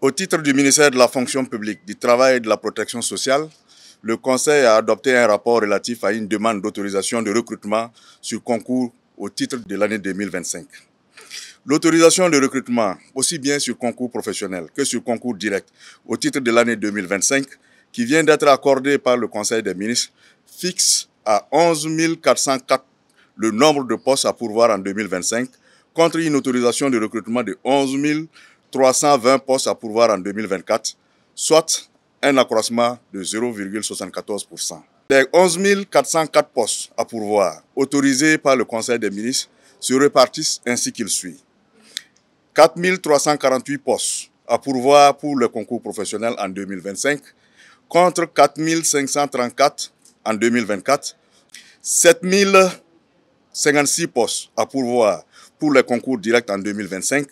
Au titre du ministère de la fonction publique, du travail et de la protection sociale, le Conseil a adopté un rapport relatif à une demande d'autorisation de recrutement sur concours au titre de l'année 2025. L'autorisation de recrutement, aussi bien sur concours professionnel que sur concours direct au titre de l'année 2025, qui vient d'être accordée par le Conseil des ministres, fixe à 11 404 le nombre de postes à pourvoir en 2025, contre une autorisation de recrutement de 11 320 postes à pourvoir en 2024, soit un accroissement de 0,74%. Les 11 404 postes à pourvoir autorisés par le Conseil des ministres se répartissent ainsi qu'il suit. 4 348 postes à pourvoir pour le concours professionnel en 2025, contre 4 534 en 2024, 7 056 postes à pourvoir pour les concours directs en 2025,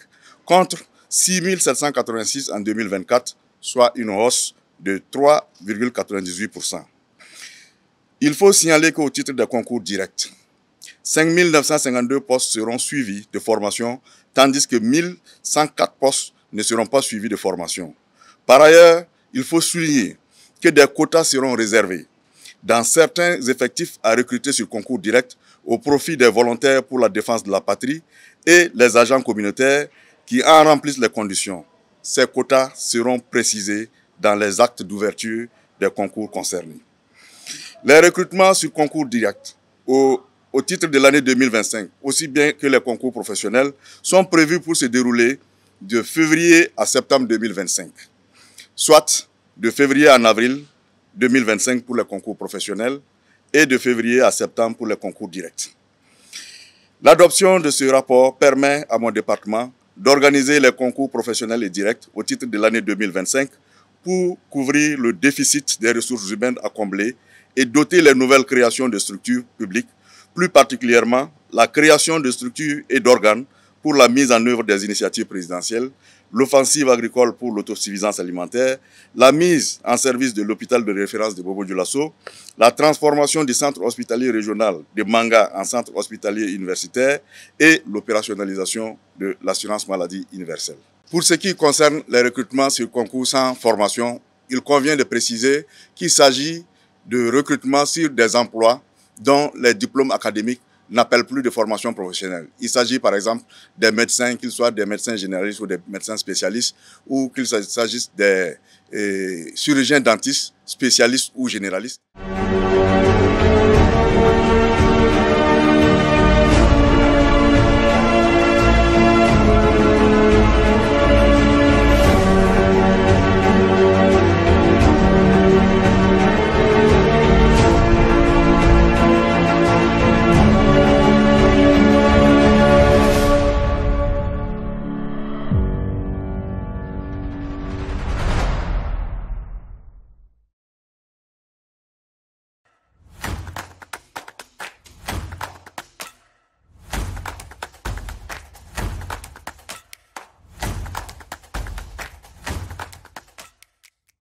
contre 6 786 en 2024, soit une hausse de 3,98%. Il faut signaler qu'au titre des concours directs, 5 952 postes seront suivis de formation, tandis que 1 104 postes ne seront pas suivis de formation. Par ailleurs, il faut souligner que des quotas seront réservés dans certains effectifs à recruter sur concours direct au profit des volontaires pour la défense de la patrie et les agents communautaires qui en remplissent les conditions. Ces quotas seront précisés dans les actes d'ouverture des concours concernés. Les recrutements sur concours direct au titre de l'année 2025, aussi bien que les concours professionnels, sont prévus pour se dérouler de février à septembre 2025, soit de février à avril 2025 pour les concours professionnels et de février à septembre pour les concours directs. L'adoption de ce rapport permet à mon département d'organiser les concours professionnels et directs au titre de l'année 2025 pour couvrir le déficit des ressources humaines à combler et doter les nouvelles créations de structures publiques, plus particulièrement la création de structures et d'organes pour la mise en œuvre des initiatives présidentielles, l'offensive agricole pour l'autosuffisance alimentaire, la mise en service de l'hôpital de référence de Bobo-Dioulasso, la transformation du centre hospitalier régional de Manga en centre hospitalier universitaire et l'opérationnalisation de l'assurance maladie universelle. Pour ce qui concerne les recrutements sur concours sans formation, il convient de préciser qu'il s'agit de recrutements sur des emplois dont les diplômes académiques n'appellent plus de formation professionnelle. Il s'agit par exemple des médecins, qu'ils soient des médecins généralistes ou des médecins spécialistes, ou qu'il s'agisse des chirurgiens dentistes, spécialistes ou généralistes.